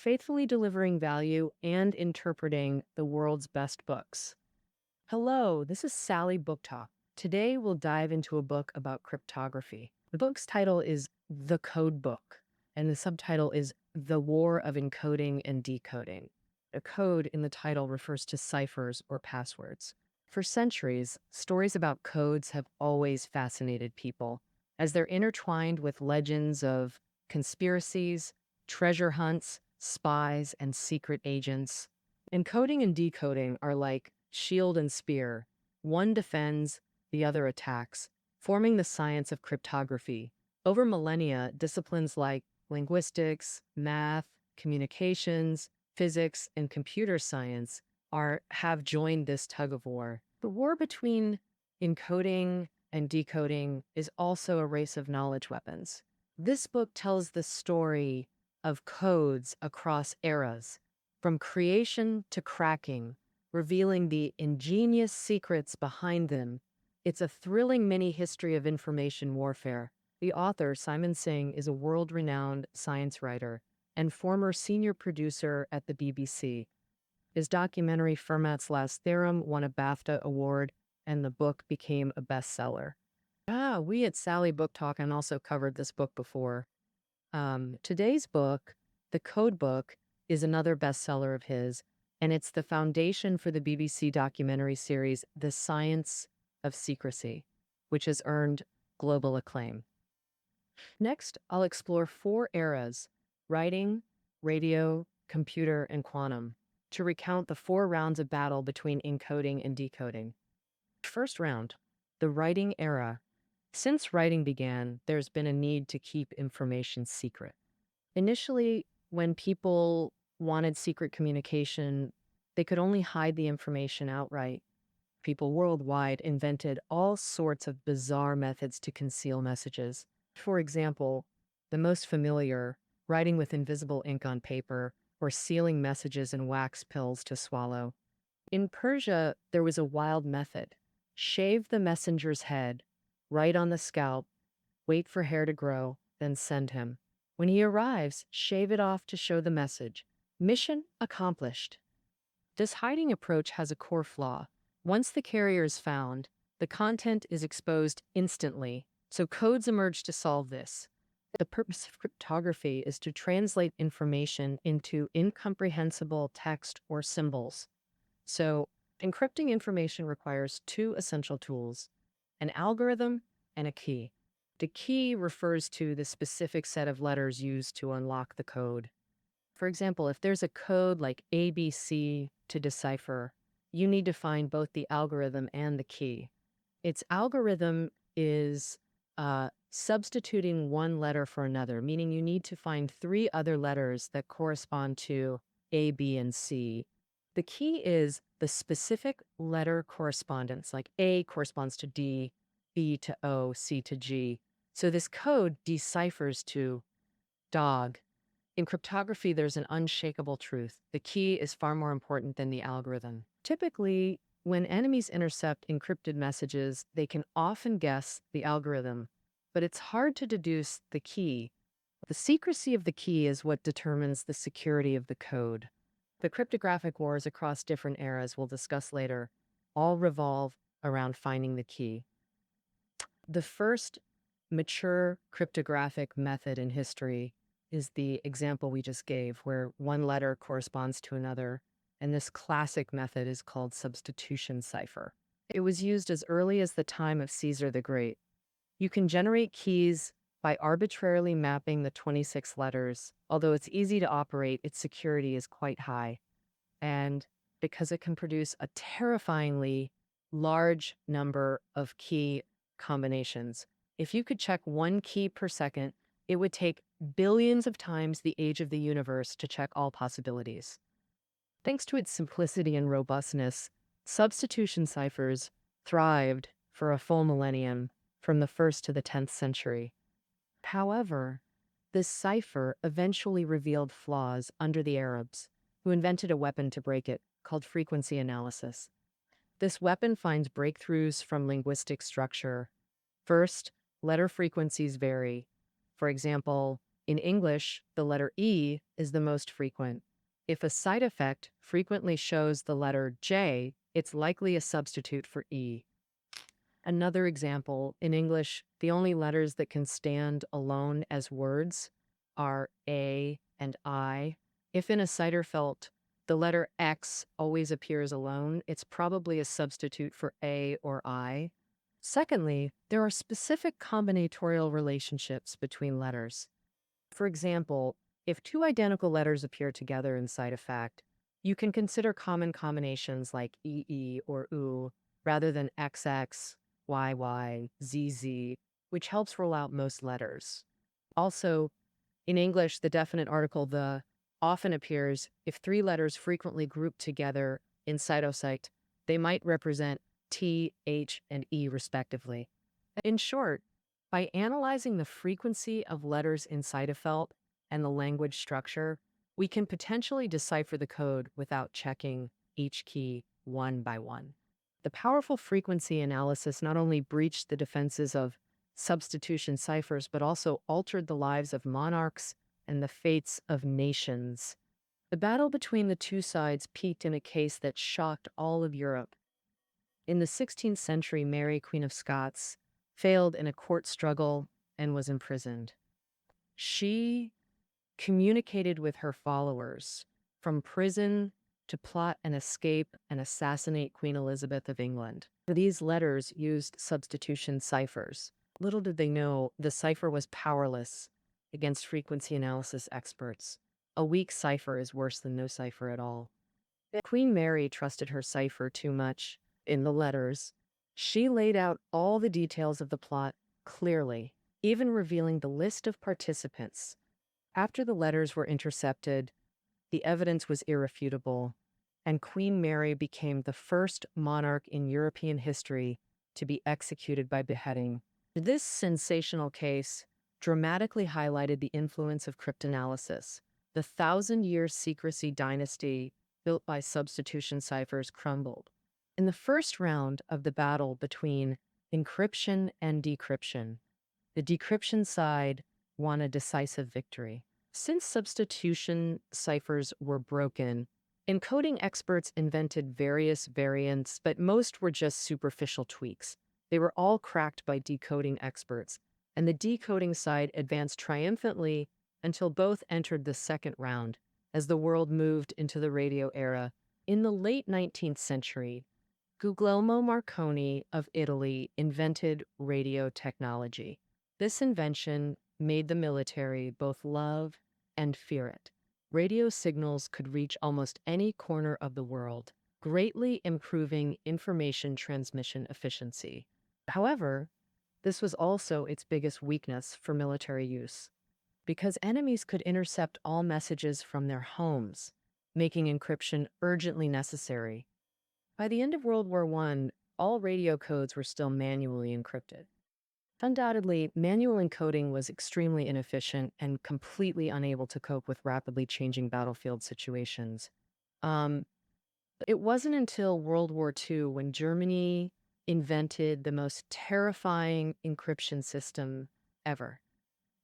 faithfully delivering value and interpreting the world's best books. Hello, this is Sally Book Talk. Today we'll dive into a book about cryptography. The book's title is The Code Book, and the subtitle is The War of Encoding and Decoding. A code in the title refers to ciphers or passwords. For centuries, stories about codes have always fascinated people, as they're intertwined with legends of conspiracies, treasure hunts, spies, and secret agents. Encoding and decoding are like shield and spear. One defends, the other attacks, forming the science of cryptography. Over millennia, disciplines like linguistics, math, communications, physics, and computer science have joined this tug of war. The war between encoding and decoding is also a race of knowledge weapons. This book tells the story of codes across eras, from creation to cracking, revealing the ingenious secrets behind them. It's a thrilling mini history of information warfare. The author, Simon Singh, is a world-renowned science writer and former senior producer at the BBC. His documentary Fermat's Last Theorem won a BAFTA award, and the book became a bestseller. We at Sally Book Talk and also covered this book before. Today's book, The Code Book, is another bestseller of his, and it's the foundation for the BBC documentary series The Science of Secrecy, which has earned global acclaim. Next, I'll explore 4 eras: writing, radio, computer, and quantum, to recount the 4 rounds of battle between encoding and decoding. First round, the writing era. Since writing began, there's been a need to keep information secret. Initially, when people wanted secret communication, they could only hide the information outright. People worldwide invented all sorts of bizarre methods to conceal messages. For example, the most familiar, writing with invisible ink on paper, or sealing messages in wax pills to swallow. In Persia, there was a wild method. Shave the messenger's head, write on the scalp, wait for hair to grow, then send him. When he arrives, shave it off to show the message. Mission accomplished. This hiding approach has a core flaw. Once the carrier is found, the content is exposed instantly, so codes emerge to solve this. The purpose of cryptography is to translate information into incomprehensible text or symbols. So, encrypting information requires 2 essential tools: an algorithm and a key. The key refers to the specific set of letters used to unlock the code. For example, if there's a code like ABC to decipher, you need to find both the algorithm and the key. Its algorithm is substituting one letter for another, meaning you need to find 3 other letters that correspond to A, B, and C. The key is the specific letter correspondence, like A corresponds to D, B to O, C to G. So this code deciphers to dog. In cryptography, there's an unshakable truth. The key is far more important than the algorithm. Typically, when enemies intercept encrypted messages, they can often guess the algorithm, but it's hard to deduce the key. The secrecy of the key is what determines the security of the code. The cryptographic wars across different eras we'll discuss later all revolve around finding the key. The first mature cryptographic method in history is the example we just gave, where one letter corresponds to another, and this classic method is called substitution cipher. It was used as early as the time of Caesar the Great. You can generate keys by arbitrarily mapping the 26 letters. Although it's easy to operate, its security is quite high. And because it can produce a terrifyingly large number of key combinations. If you could check 1 key per second, it would take billions of times the age of the universe to check all possibilities. Thanks to its simplicity and robustness, substitution ciphers thrived for a full millennium, from the 1st to the 10th century. However, this cipher eventually revealed flaws under the Arabs, who invented a weapon to break it, called frequency analysis. This weapon finds breakthroughs from linguistic structure. First, letter frequencies vary. For example, In English, the letter E is the most frequent. If a side effect frequently shows the letter J, it's likely a substitute for E. Another example, in English, the only letters that can stand alone as words are A and I. If in a Ciderfelt, the letter X always appears alone, it's probably a substitute for A or I. Secondly, there are specific combinatorial relationships between letters. For example, if two identical letters appear together inside a fact, you can consider common combinations like EE or OO rather than XX, YY, ZZ, which helps rule out most letters. Also, in English, the definite article the often appears if three letters frequently grouped together in cytosite. They might represent T, H, and E respectively. In short, by analyzing the frequency of letters in cytofelt and the language structure, we can potentially decipher the code without checking each key one by one. The powerful frequency analysis not only breached the defenses of substitution ciphers, but also altered the lives of monarchs and the fates of nations. The battle between the two sides peaked in a case that shocked all of Europe. In the 16th century, Mary, Queen of Scots, failed in a court struggle and was imprisoned. She communicated with her followers from prison to plot an escape and assassinate Queen Elizabeth of England. These letters used substitution ciphers. Little did they know the cipher was powerless against frequency analysis experts. A weak cipher is worse than no cipher at all. Queen Mary trusted her cipher too much in the letters. She laid out all the details of the plot clearly, even revealing the list of participants. After the letters were intercepted, the evidence was irrefutable, and Queen Mary became the first monarch in European history to be executed by beheading. This sensational case dramatically highlighted the influence of cryptanalysis. The thousand-year secrecy dynasty built by substitution ciphers crumbled. In the first round of the battle between encryption and decryption, the decryption side won a decisive victory. Since substitution ciphers were broken, encoding experts invented various variants, but most were just superficial tweaks. They were all cracked by decoding experts, and the decoding side advanced triumphantly until both entered the second round as the world moved into the radio era. In the late 19th century, Guglielmo Marconi of Italy invented radio technology. This invention made the military both love and fear it. Radio signals could reach almost any corner of the world, greatly improving information transmission efficiency. However, this was also its biggest weakness for military use, because enemies could intercept all messages from their homes, making encryption urgently necessary. By the end of World War I, all radio codes were still manually encrypted. Undoubtedly, manual encoding was extremely inefficient and completely unable to cope with rapidly changing battlefield situations. It wasn't until World War II when Germany invented the most terrifying encryption system ever.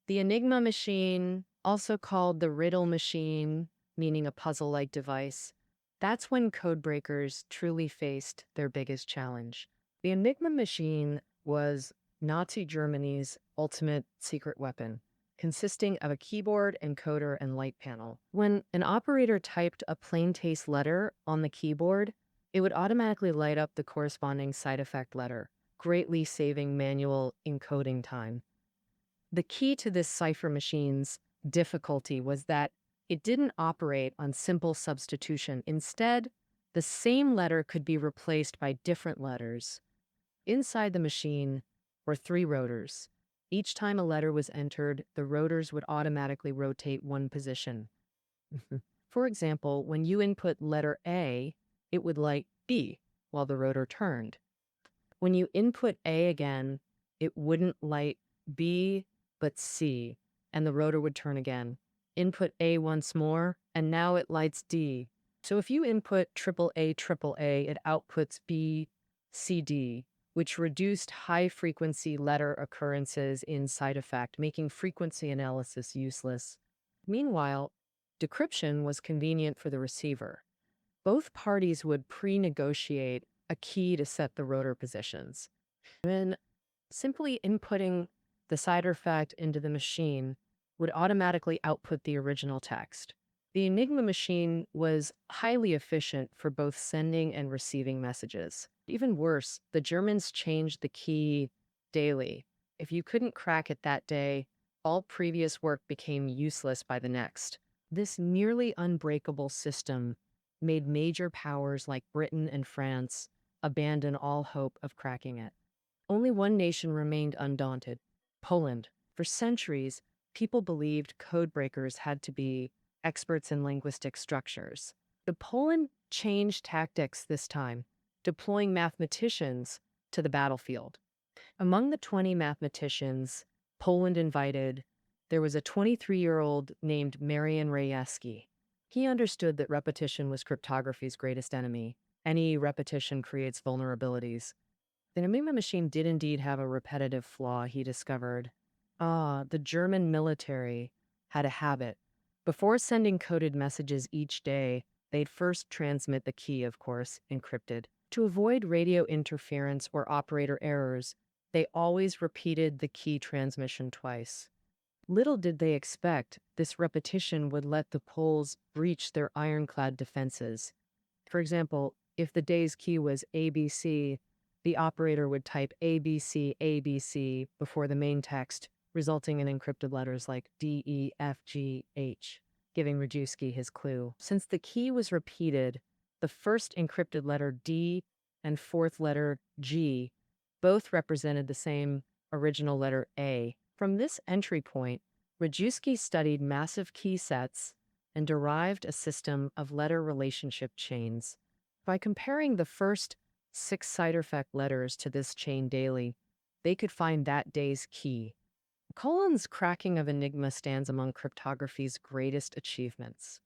The Enigma machine, also called the Riddle machine, meaning a puzzle-like device, that's when codebreakers truly faced their biggest challenge. The Enigma machine was Nazi Germany's ultimate secret weapon, consisting of a keyboard, encoder, and light panel. When an operator typed a plain-text letter on the keyboard, it would automatically light up the corresponding side effect letter, greatly saving manual encoding time. The key to this cipher machine's difficulty was that it didn't operate on simple substitution. Instead, the same letter could be replaced by different letters. Inside the machine were three rotors. Each time a letter was entered, the rotors would automatically rotate one position. For example, when you input letter A, it would light B while the rotor turned. When you input A again, it wouldn't light B, but C, and the rotor would turn again. Input A once more, and now it lights D. So if you input AAA, it outputs B, C, D. which reduced high-frequency letter occurrences in side effect, making frequency analysis useless. Meanwhile, decryption was convenient for the receiver. Both parties would pre-negotiate a key to set the rotor positions. When simply inputting the side effect into the machine would automatically output the original text. The Enigma machine was highly efficient for both sending and receiving messages. Even worse, the Germans changed the key daily. If you couldn't crack it that day, all previous work became useless by the next. This nearly unbreakable system made major powers like Britain and France abandon all hope of cracking it. Only one nation remained undaunted: Poland. For centuries, people believed codebreakers had to be experts in linguistic structures. But Poland changed tactics this time, deploying mathematicians to the battlefield. Among the 20 mathematicians Poland invited, there was a 23-year-old named Marian Rejewski. He understood that repetition was cryptography's greatest enemy. Any repetition creates vulnerabilities. The Enigma machine did indeed have a repetitive flaw, he discovered. The German military had a habit. Before sending coded messages each day, they'd first transmit the key, of course, encrypted. To avoid radio interference or operator errors, they always repeated the key transmission twice. Little did they expect this repetition would let the Poles breach their ironclad defenses. For example, if the day's key was ABC, the operator would type ABC, ABC before the main text, resulting in encrypted letters like D, E, F, G, H, giving Rejewski his clue. Since the key was repeated, the first encrypted letter D and fourth letter G both represented the same original letter A. From this entry point, Rejewski studied massive key sets and derived a system of letter relationship chains. By comparing the first 6 cyphertext letters to this chain daily, they could find that day's key. Cullen's cracking of Enigma stands among cryptography's greatest achievements.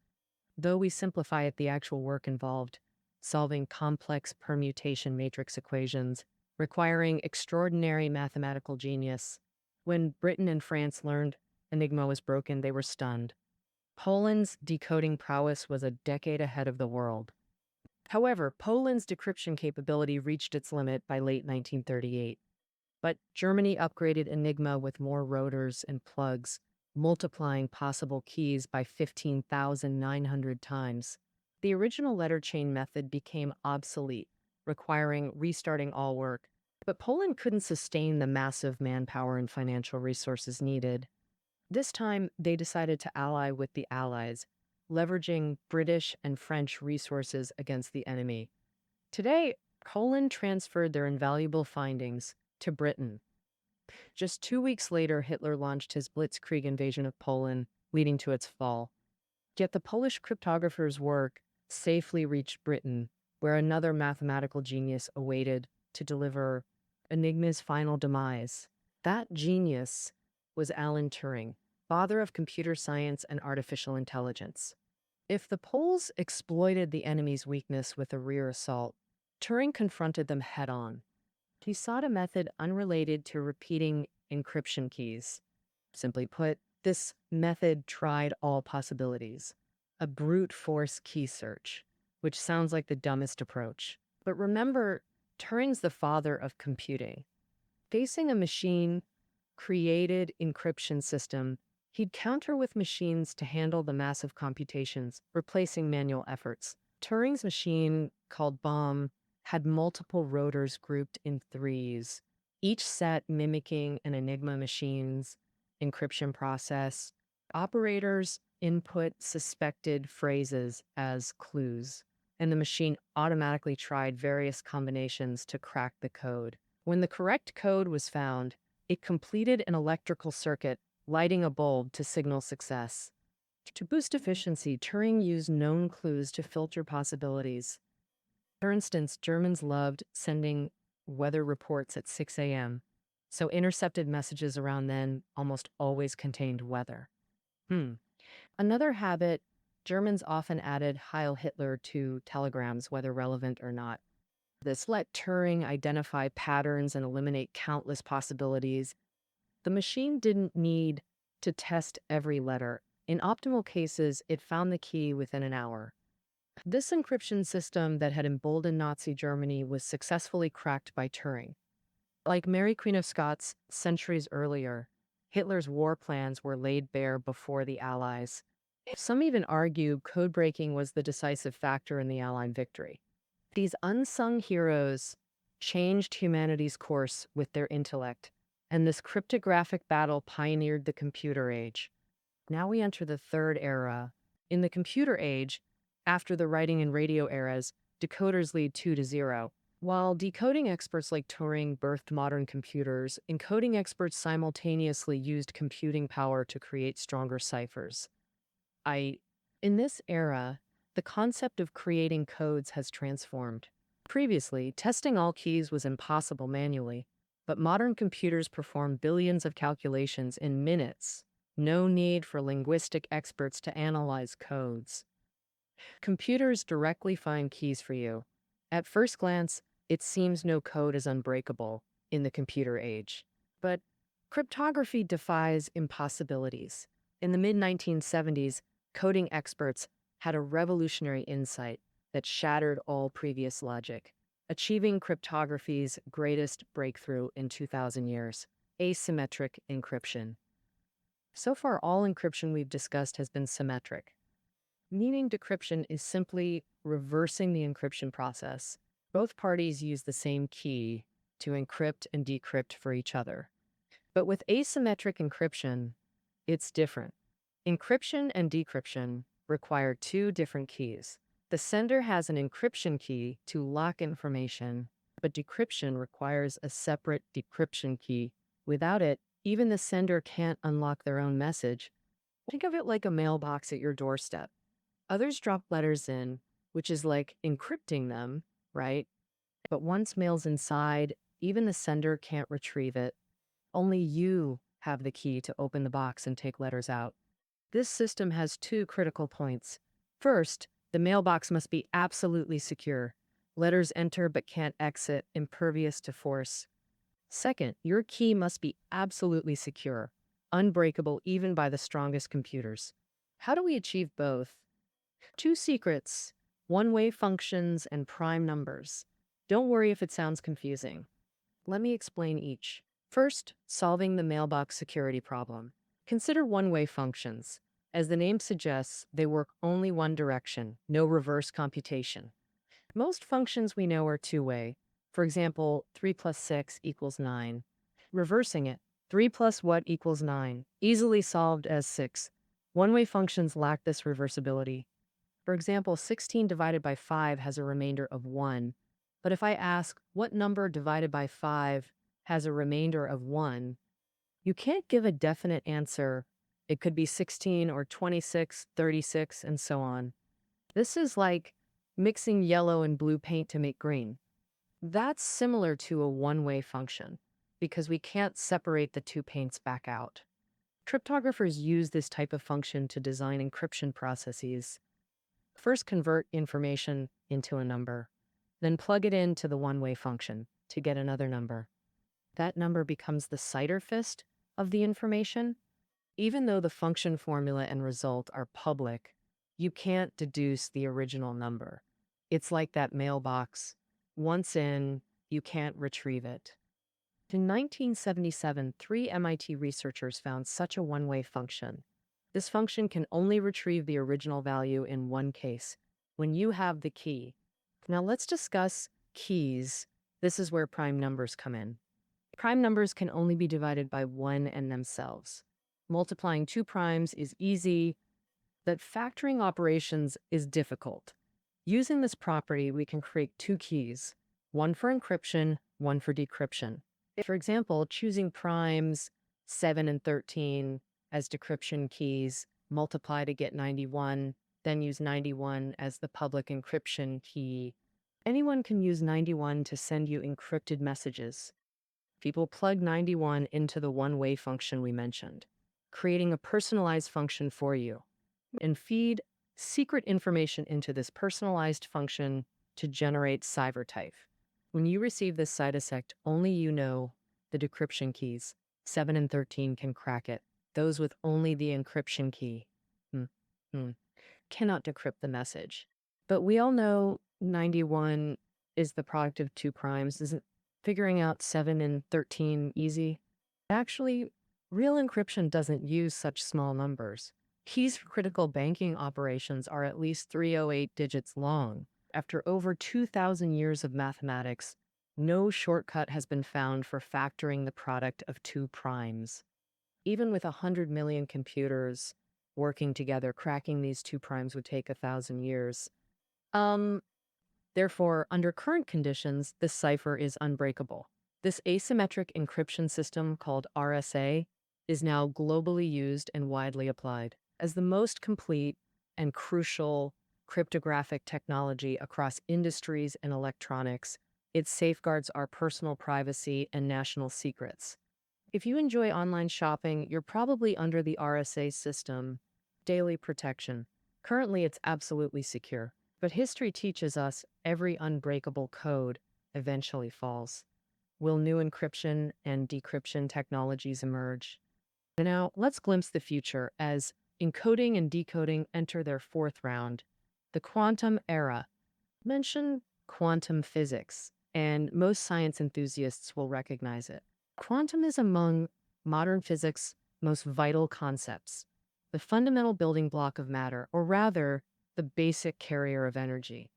Though we simplify it, the actual work involved solving complex permutation matrix equations, requiring extraordinary mathematical genius. When Britain and France learned Enigma was broken, they were stunned. Poland's decoding prowess was a decade ahead of the world. However, Poland's decryption capability reached its limit by late 1938. But Germany upgraded Enigma with more rotors and plugs, multiplying possible keys by 15,900 times. The original letter chain method became obsolete, requiring restarting all work. But Poland couldn't sustain the massive manpower and financial resources needed. This time, they decided to ally with the Allies, leveraging British and French resources against the enemy. Today, Poland transferred their invaluable findings to Britain. Just 2 weeks later, Hitler launched his blitzkrieg invasion of Poland, leading to its fall. Yet the Polish cryptographer's work safely reached Britain, where another mathematical genius awaited to deliver Enigma's final demise. That genius was Alan Turing, father of computer science and artificial intelligence. If the Poles exploited the enemy's weakness with a rear assault, Turing confronted them head-on. He sought a method unrelated to repeating encryption keys. Simply put, this method tried all possibilities. A brute force key search, which sounds like the dumbest approach. But remember, Turing's the father of computing. Facing a machine-created encryption system, he'd counter with machines to handle the massive computations, replacing manual efforts. Turing's machine, called Bomb, had multiple rotors grouped in threes, each set mimicking an Enigma machine's encryption process. Operators input suspected phrases as clues, and the machine automatically tried various combinations to crack the code. When the correct code was found, it completed an electrical circuit, lighting a bulb to signal success. To boost efficiency, Turing used known clues to filter possibilities. For instance, Germans loved sending weather reports at 6 a.m., so intercepted messages around then almost always contained weather. Another habit, Germans often added Heil Hitler to telegrams, whether relevant or not. This let Turing identify patterns and eliminate countless possibilities. The machine didn't need to test every letter. In optimal cases, it found the key within an hour. This encryption system that had emboldened Nazi Germany was successfully cracked by Turing. Like Mary Queen of Scots centuries earlier, Hitler's war plans were laid bare before the Allies. Some even argue code breaking was the decisive factor in the Allied victory. These unsung heroes changed humanity's course with their intellect, and this cryptographic battle pioneered the computer age. Now we enter the third era. In the computer age, after the writing and radio eras, decoders lead 2 to 0. While decoding experts like Turing birthed modern computers, encoding experts simultaneously used computing power to create stronger ciphers. In this era, the concept of creating codes has transformed. Previously, testing all keys was impossible manually, but modern computers perform billions of calculations in minutes. No need for linguistic experts to analyze codes. Computers directly find keys for you. At first glance, it seems no code is unbreakable in the computer age. But cryptography defies impossibilities. In the mid-1970s, coding experts had a revolutionary insight that shattered all previous logic, achieving cryptography's greatest breakthrough in 2,000 years, asymmetric encryption. So far, all encryption we've discussed has been symmetric, meaning decryption is simply reversing the encryption process. Both parties use the same key to encrypt and decrypt for each other. But with asymmetric encryption, it's different. Encryption and decryption require two different keys. The sender has an encryption key to lock information, but decryption requires a separate decryption key. Without it, even the sender can't unlock their own message. Think of it like a mailbox at your doorstep. Others drop letters in, which is like encrypting them, right? But once mail's inside, even the sender can't retrieve it. Only you have the key to open the box and take letters out. This system has two critical points. First, the mailbox must be absolutely secure. Letters enter but can't exit, impervious to force. Second, your key must be absolutely secure, unbreakable even by the strongest computers. How do we achieve both? Two secrets: one-way functions and prime numbers. Don't worry if it sounds confusing. Let me explain each. First, solving the mailbox security problem. Consider one-way functions. As the name suggests, they work only one direction, no reverse computation. Most functions we know are two-way. For example, 3 plus 6 equals 9. Reversing it, 3 plus what equals 9, easily solved as 6. One-way functions lack this reversibility. For example, 16 divided by 5 has a remainder of 1. But if I ask, what number divided by 5 has a remainder of 1, you can't give a definite answer. It could be 16 or 26, 36, and so on. This is like mixing yellow and blue paint to make green. That's similar to a one-way function, because we can't separate the two paints back out. Cryptographers use this type of function to design encryption processes. First, convert information into a number, then plug it into the one-way function to get another number. That number becomes the ciphertext of the information. Even though the function formula and result are public, you can't deduce the original number. It's like that mailbox. Once in, you can't retrieve it. In 1977, 3 MIT researchers found such a one-way function. This function can only retrieve the original value in one case, when you have the key. Now let's discuss keys. This is where prime numbers come in. Prime numbers can only be divided by 1 and themselves. Multiplying 2 primes is easy, but factoring operations is difficult. Using this property, we can create 2 keys, one for encryption, one for decryption. For example, choosing primes 7 and 13 as decryption keys, multiply to get 91, then use 91 as the public encryption key. Anyone can use 91 to send you encrypted messages. People plug 91 into the one-way function we mentioned, creating a personalized function for you, and feed secret information into this personalized function to generate ciphertext. When you receive this side effect, only you know the decryption keys. 7 and 13 can crack it. Those with only the encryption key hmm, hmm, cannot decrypt the message. But we all know 91 is the product of two primes. Isn't figuring out 7 and 13 easy? Actually, real encryption doesn't use such small numbers. Keys for critical banking operations are at least 308 digits long. After over 2,000 years of mathematics, no shortcut has been found for factoring the product of two primes. Even with 100 million computers working together, cracking these two primes would take 1,000 years. Um, Therefore, under current conditions, this cipher is unbreakable. This asymmetric encryption system, called RSA, is now globally used and widely applied as the most complete and crucial cryptographic technology across industries and electronics. It safeguards our personal privacy and national secrets. If you enjoy online shopping, you're probably under the RSA system, daily protection. Currently, it's absolutely secure. But history teaches us every unbreakable code eventually falls. Will new encryption and decryption technologies emerge? Now, let's glimpse the future as encoding and decoding enter their fourth round. The quantum era. Mention quantum physics, and most science enthusiasts will recognize it. Quantum is among modern physics' most vital concepts, the fundamental building block of matter, or rather, the basic carrier of energy.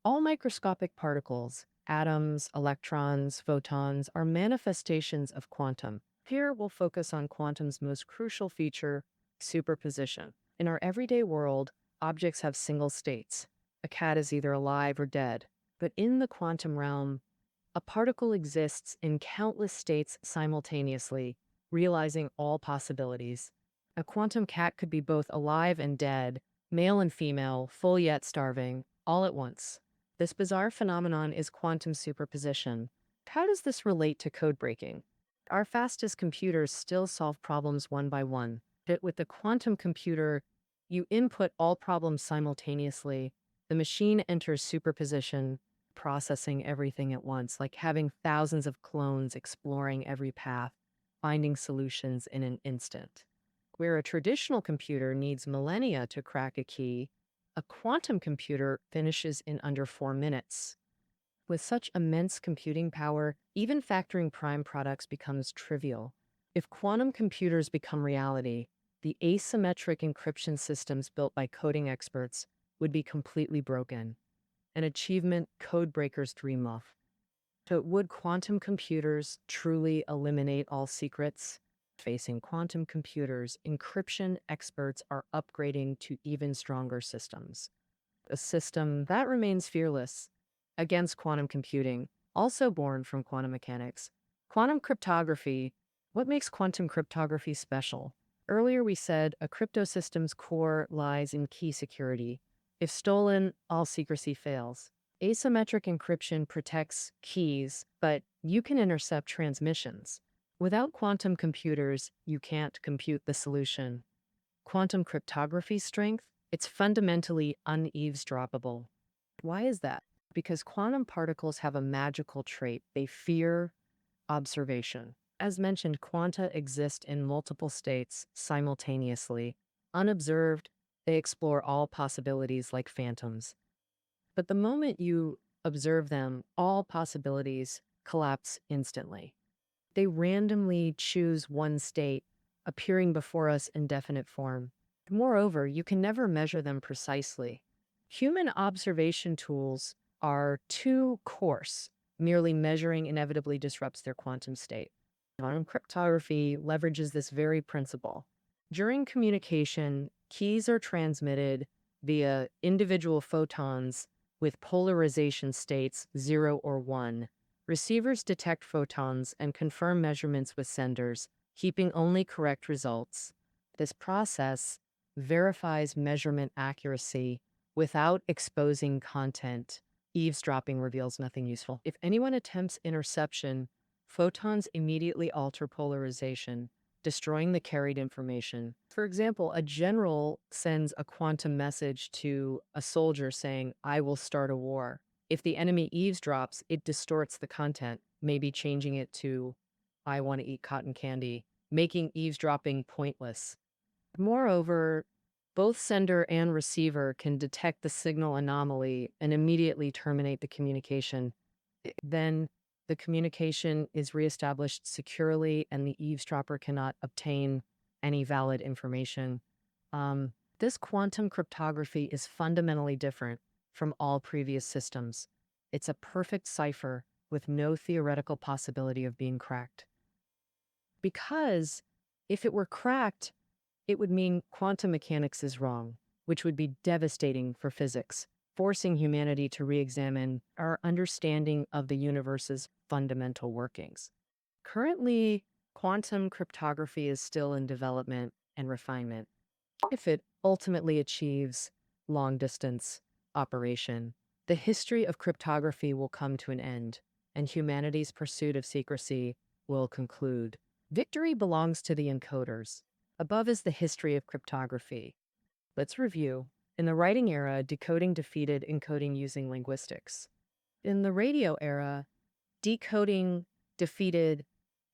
All microscopic particles, atoms, electrons, photons, are manifestations of quantum. Here, we'll focus on quantum's most crucial feature, superposition. In our everyday world, objects have single states. A cat is either alive or dead. But in the quantum realm, a particle exists in countless states simultaneously, realizing all possibilities. A quantum cat could be both alive and dead, male and female, full yet starving, all at once. This bizarre phenomenon is quantum superposition. How does this relate to code breaking? Our fastest computers still solve problems one by one. But with the quantum computer, you input all problems simultaneously. The machine enters superposition, processing everything at once, like having thousands of clones exploring every path, finding solutions in an instant. Where a traditional computer needs millennia to crack a key, a quantum computer finishes in under 4 minutes. With such immense computing power, even factoring prime products becomes trivial. If quantum computers become reality, the asymmetric encryption systems built by coding experts would be completely broken, an achievement code breakers dream of. So would quantum computers truly eliminate all secrets? Facing quantum computers, encryption experts are upgrading to even stronger systems. A system that remains fearless against quantum computing, also born from quantum mechanics. Quantum cryptography. What makes quantum cryptography special? Earlier we said a crypto system's core lies in key security. If stolen, all secrecy fails. Asymmetric encryption protects keys, but you can intercept transmissions. Without quantum computers, you can't compute the solution. Quantum cryptography's strength? It's fundamentally uneavesdroppable. Why is that? Because quantum particles have a magical trait. They fear observation. As mentioned, quanta exist in multiple states simultaneously. Unobserved, they explore all possibilities like phantoms. But the moment you observe them, all possibilities collapse instantly. They randomly choose one state, appearing before us in definite form. Moreover, you can never measure them precisely. Human observation tools are too coarse. Merely measuring inevitably disrupts their quantum state. Quantum cryptography leverages this very principle. During communication, keys are transmitted via individual photons with polarization states 0 or 1. Receivers detect photons and confirm measurements with senders, keeping only correct results. This process verifies measurement accuracy without exposing content. Eavesdropping reveals nothing useful. If anyone attempts interception, photons immediately alter polarization, destroying the carried information. For example, a general sends a quantum message to a soldier saying, "I will start a war." If the enemy eavesdrops, it distorts the content, maybe changing it to, I want to eat cotton candy, making eavesdropping pointless. Moreover, both sender and receiver can detect the signal anomaly and immediately terminate the communication. Then the communication is reestablished securely and the eavesdropper cannot obtain any valid information. This quantum cryptography is fundamentally different from all previous systems. It's a perfect cipher with no theoretical possibility of being cracked. Because if it were cracked, it would mean quantum mechanics is wrong, which would be devastating for physics, forcing humanity to re-examine our understanding of the universe's fundamental workings. Currently, quantum cryptography is still in development and refinement. If it ultimately achieves long-distance operation, the history of cryptography will come to an end, and humanity's pursuit of secrecy will conclude. Victory belongs to the encoders. Above is the history of cryptography. Let's review. In the writing era, decoding defeated encoding using linguistics. In the radio era, decoding defeated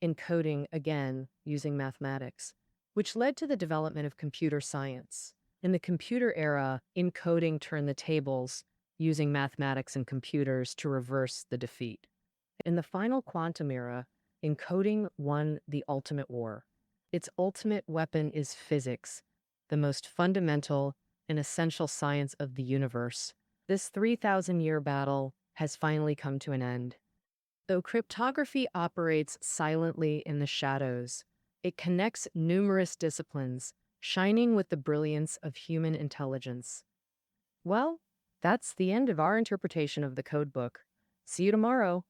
encoding again using mathematics, which led to the development of computer science. In the computer era, encoding turned the tables using mathematics and computers to reverse the defeat. In the final quantum era, encoding won the ultimate war. Its ultimate weapon is physics, the most fundamental and essential science of the universe. This 3,000-year battle has finally come to an end. Though cryptography operates silently in the shadows, it connects numerous disciplines, shining with the brilliance of human intelligence. Well, that's the end of our interpretation of the code book. See you tomorrow.